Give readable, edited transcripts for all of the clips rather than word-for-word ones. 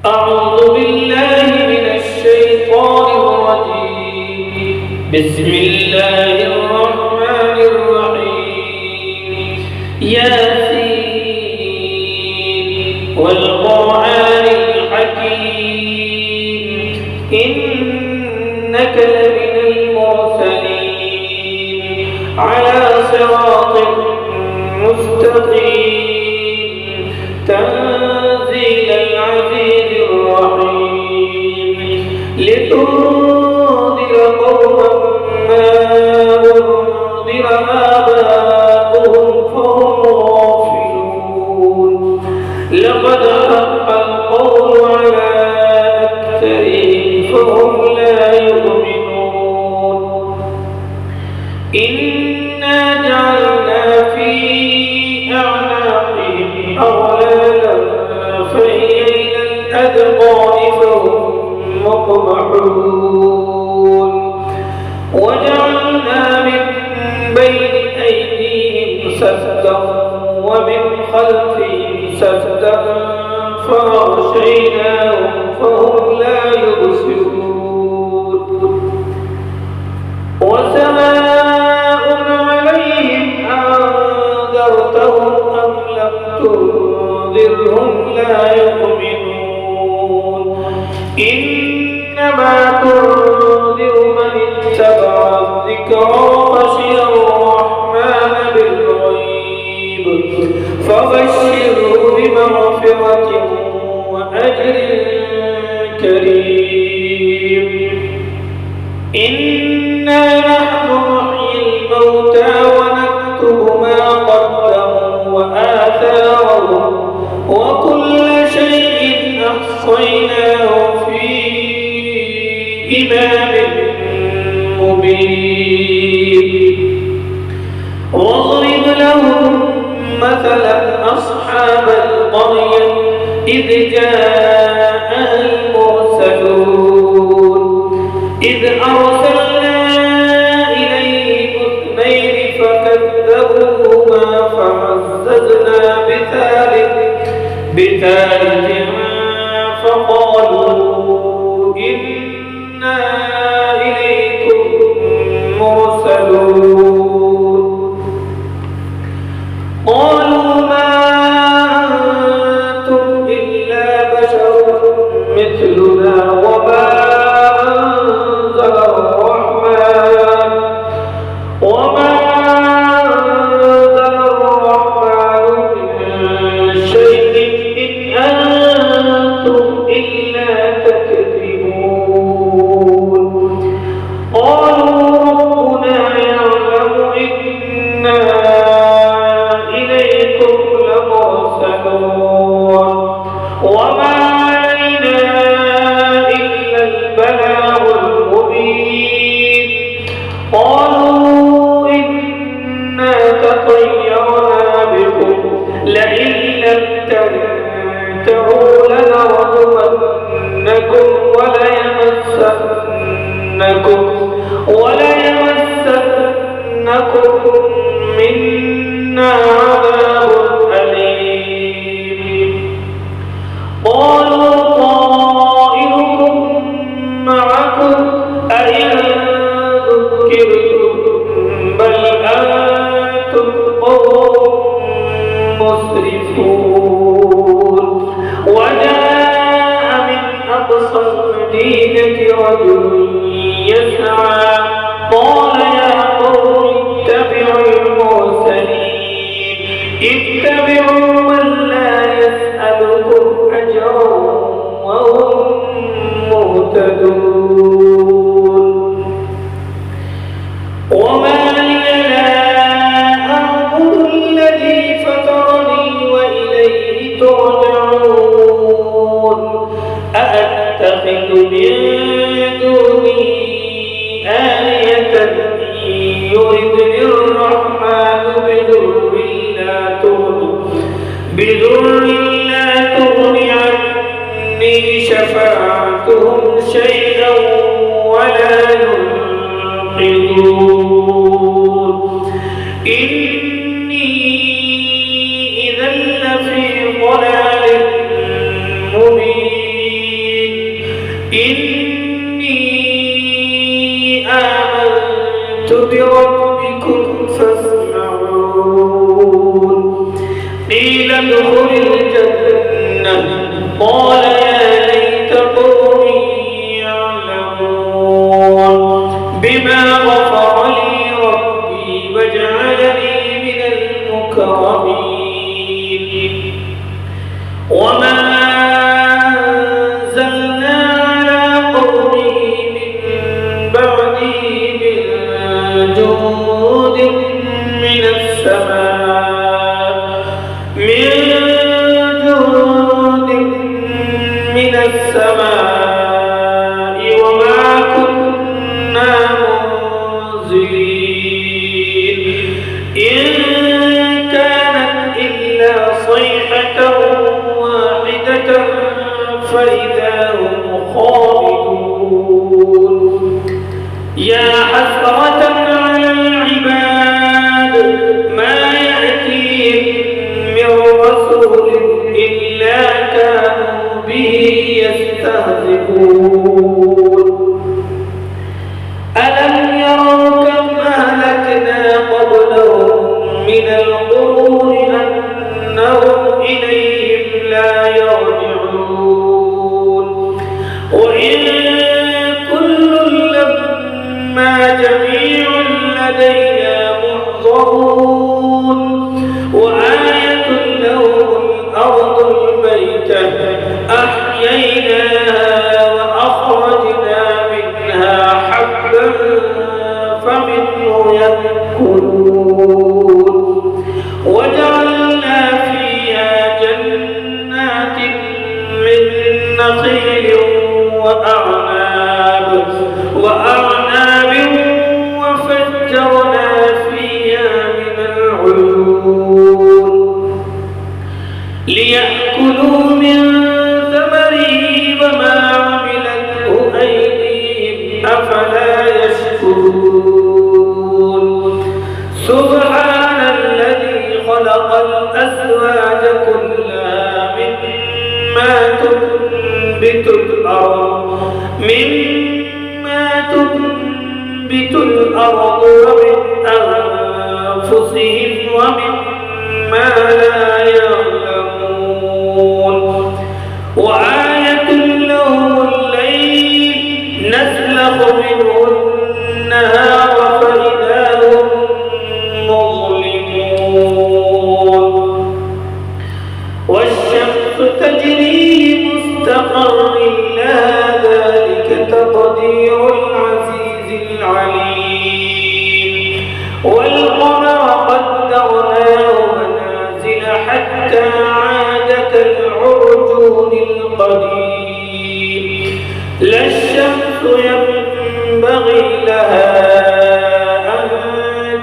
أعوذ بالله من الشيطان الرجيم. بسم الله الرحمن الرحيم. ياسين والقرآن الحكيم إنك لمن المرسلين على صراط مستقيم تنزيل العزيز الرحيم لتنذر قوما ما أنذر آباؤهم فهم غافلون لقد حق القول على أكثرهم فهم لا يؤمنون إنا جعلنا في أعناقهم أغلالا فهي إلى الأذقان فهم مقمحون وجعلنا من بين أيديهم سدا ومن خلفهم سدا فأغشيناهم فهم لا يبصرون وسواء عليهم أنذرتهم أم لم تنذرهم لا يؤمنون إنما تنذر من اتبع الذكر وخشي الرحمن بالغيب فبشره بمغفرة وأجر كريم إنا نحن نحيي الموتى ونكتب ما قدموا وآثارهم وكل شيء أحصيناه في إمام مبين واضرب لهم مثلا أصحاب القرية إذ جاءها المرسلون إذ أرسلنا إليهم اثنين فكذبوهما فعززنا بثالث فقالوا إنا إليكم مرسلون قالوا ما أنتم إلا بشر مثلنا وما أنزل الرحمن من شيء إن أنتم إلا تكذبون قالوا ربنا يعلم إنا إليكم لمرسلون وما علينا إلا البلاغ المبين قالوا إنا تطيرنا بكم لئن لم تنتهوا لنرجمنكم وليمسنكم منا عذاب أليم قالوا طائركم معكم أئن ذكرتم بل أنتم قوم مسرفون وجاء من أقصى المدينة رجل يسعى قال يا قوم اتبعوا من لا يسألكم أجرا وهم مهتدون وما لي لا أعبد الذي فطرني وإليه ترجعون أأتخذ من دونه آلهة يردني الرحمن بضر لا تغني عني شفاعتهم شيئا ولا ينقذون إني إذا لفي ضلال مبين إني آمنت بربكم فاسمعون قيل ادخل الجنة قال يا ليت قومي يعلمون بما غفر لي ربي وجعلني من المكرمين وما أنزلنا على قومه من بعده من جند من السماء وما كنا منزلين إن كانت إلا صيحة واحدة فإذا هم خامدون يا حسرة على العباد ما يأتيهم من رسول إلا كانوا به يستهزئون ألم يروا كم أهلكنا قبلهم من القرون أنهم إليهم لا يرجعون وإن كل لما جميع لدينا محضرون وآية لهم الأرض الميتة أحييناها وأخرجنا منها حبا فمنه يأكلون وجعلنا فيها جنات من نخيل وأعناب وفجرنا فيها من العيون ليأكلوا من ثمره وما عملته أيديهم أفلا يشكرون سبحان الذي خلق الأزواج كلها مما تنبت الأرض ومن أنفسهم ومما لا يعلمون وآية لهم الليل نسلخ منه النهار فإذا هم مظلمون والشمس تجري لمستقر لها ذلك تقدير العزيز العليم والقمر قدرناه منازل حتى عاد كالعرجون القديم لا الشمس ينبغي لها أن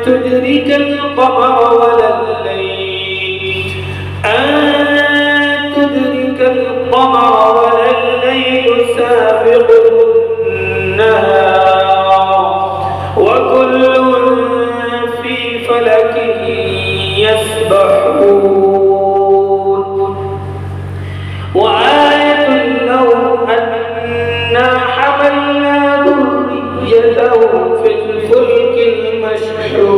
تدرك القمر ولا الليل سابق النهار وكل في فلك يسبحون وآية لهم أنا حملنا ذريتهم في الفلك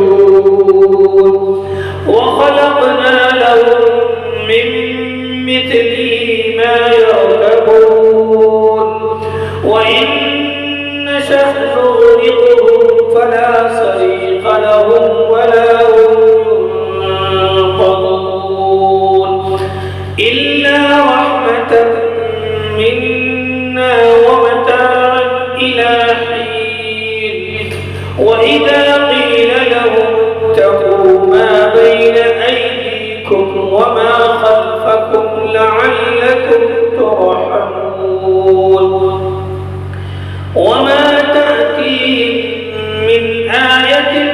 المشحون وخلقنا لهم من مثله ما يركبون وإن نشأ نغرقهم فلا صريخ لهم ولا هم ينقذون إلا رحمة منا ومتاعا إلى حين وإذا قيل لهم اتقوا ما بين أيديكم وما خلفكم لعلكم ترحمون وما تأتيهم من آية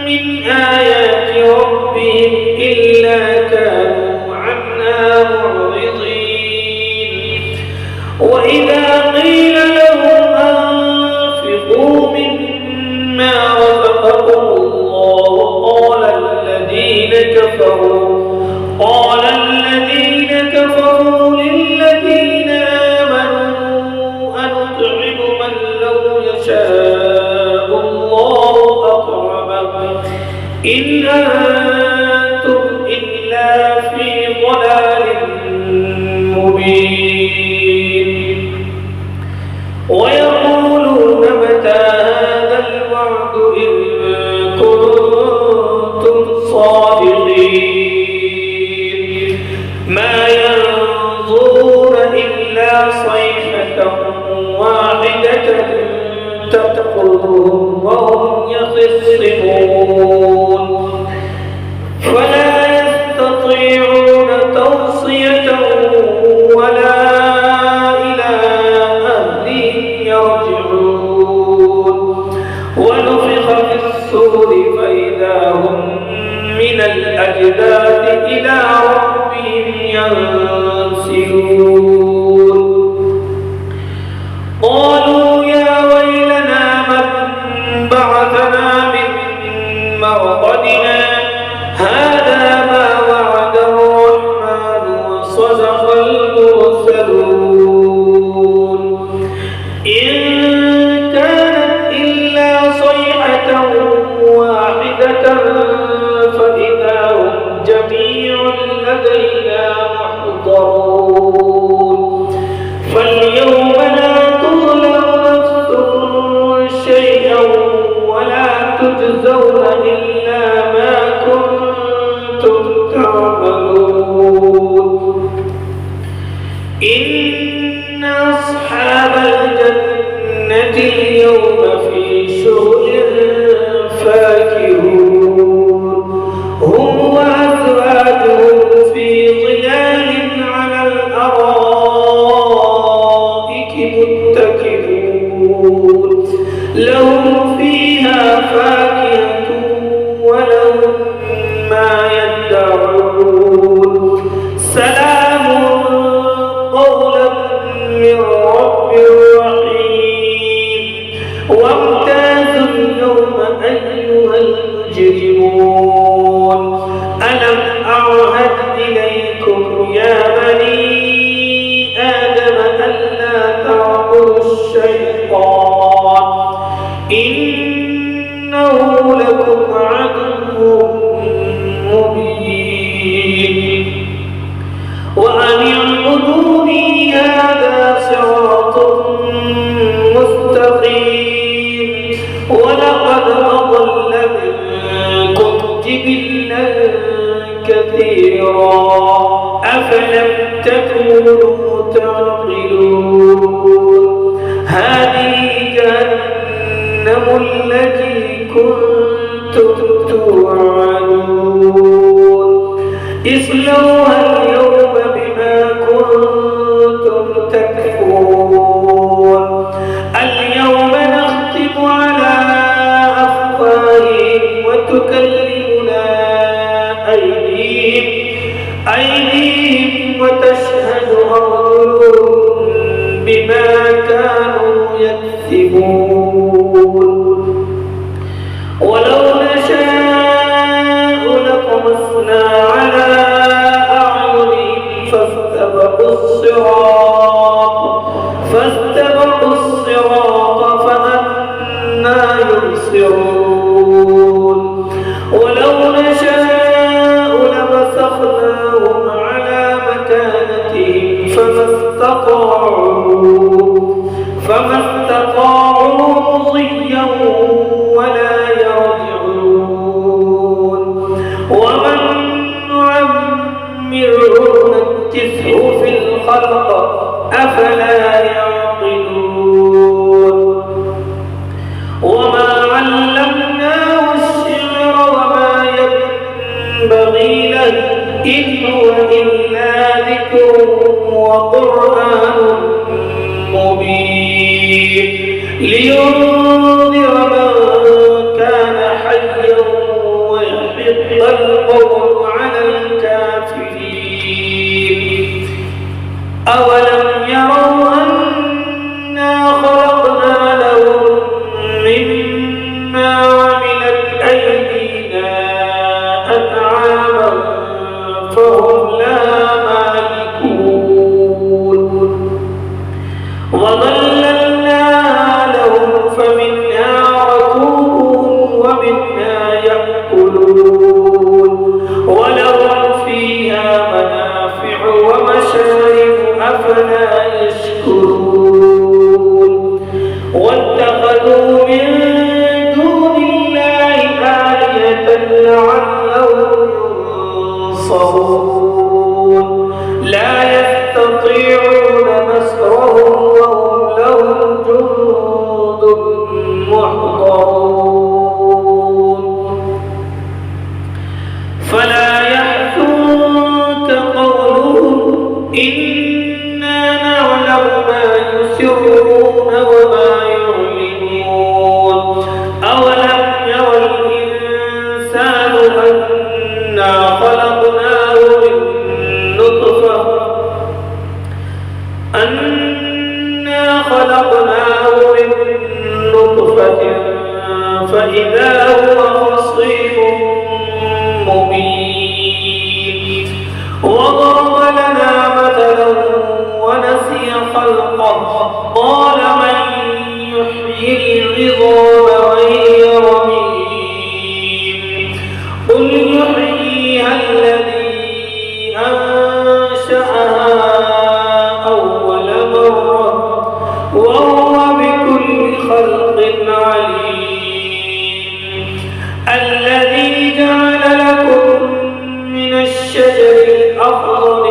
من آيات ربهم إلا كانوا عنها معرضين وإذا قيل لهم أنفقوا مما رزقكم الله قال الذين كفروا للذين آمنوا أنطعم أنتم إلا في ضلال مبين ويقولون متى هذا الوعد إن كنتم صادقين ما ينظرون إلا صيحة واحدة تأخذهم وهم يخصمون فلا يستطيعون توصية ولا إلى أهلهم يرجعون ونفخ في الصور فإذا هم من الأجداث إلى ربهم ينسلون قالوا يا ويلنا من بعثنا من مرقدنا هذا ما وعد الرحمن وصدق المرسلون إن كانت إلا صيحة واحدة فإذا هم جميع لدينا محضرون فاليوم لا تظلم نفس شيئا ولا تجزون إلا ما كنتم تعملون إن أصحاب الجنة اليوم في شغل فاكهون هم وأزواجهم في ظلال على الأرائك متكئون لهم فيها فاكهة ولهم ما يدعون سلام قولا من رب رحيم وامتازوا اليوم أيها المجرمون ألم أعهد إليكم يا بني آدم ألا تعبدوا الشيطان إنه لكم عدو مبين وأن اعبدوني هذا صراط مستقيم ولقد أضل منكم جبلا كثيرا أفلم تكونوا تعقلون هذه جهنم التي كنتم توعدون اصلوها اليوم بما كنتم تكفرون اليوم نختم على أفواههم وتكلمنا أيديهم وتشهد أرجلهم بما كانوا يكسبون ولو نشاء لطمسنا على أعينهم فاستبقوا الصراط فأنى يبصرون ولو نشاء لمسخناهم على مكانتهم فما استطاعوا مضيا ولا يرجعون ومن نعمره نكسه في الخلق أفلا يعقلون وما علمناه الشعر وما ينبغي له إن هو إلا ذكر وقرآن مبين لينذر من كان حيا ويحق القول على الكافرين أولم يروا أنا خلقنا لهم مما عملت أيدينا أنعاما فهم لها مالكون وظللناها لهم فمنها ركوبهم ومنها يأكلون خلقناه من نطفة فإذا هو خصيم مبين وضرب لنا مثلا ونسي خلقه قال من يحيي العظام وهي رميم قل يحييها الذي أنشأها أول مرة وهو بكل خلق عليم الذي جعل لكم من الشجر الأخضر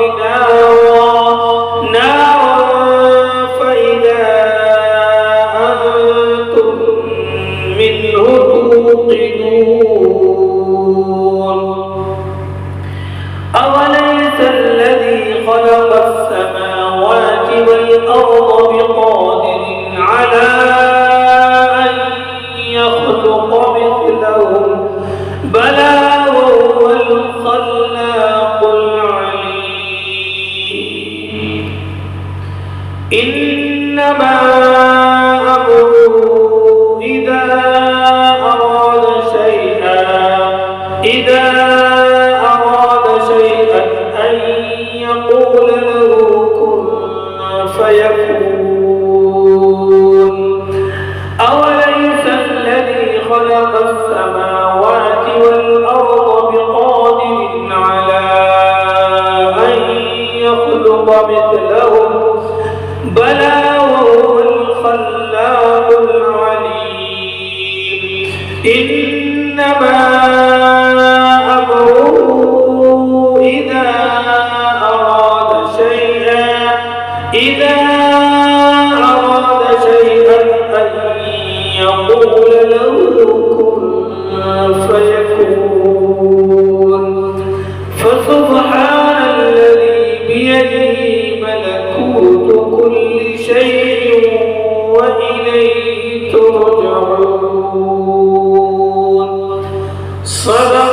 نارا فإذا أنتم منه توقدون أوليس الذي خلق السماوات والأرض بقادر على أن يخلق مثلهم بلى وهو الخلاق العليم إنما أمره إذا أراد شيئا أن يقول له كن فيكون أوليس الذي خلق السماوات والأرض بقادر على أن يخلق مثلهم بلى وهو الخلاق العليم إنما أمره إذا أراد شيئا أن يقول له كن فيكون فسبحان الذي بيده ملكوت كل شيء وإليه ترجعون صدق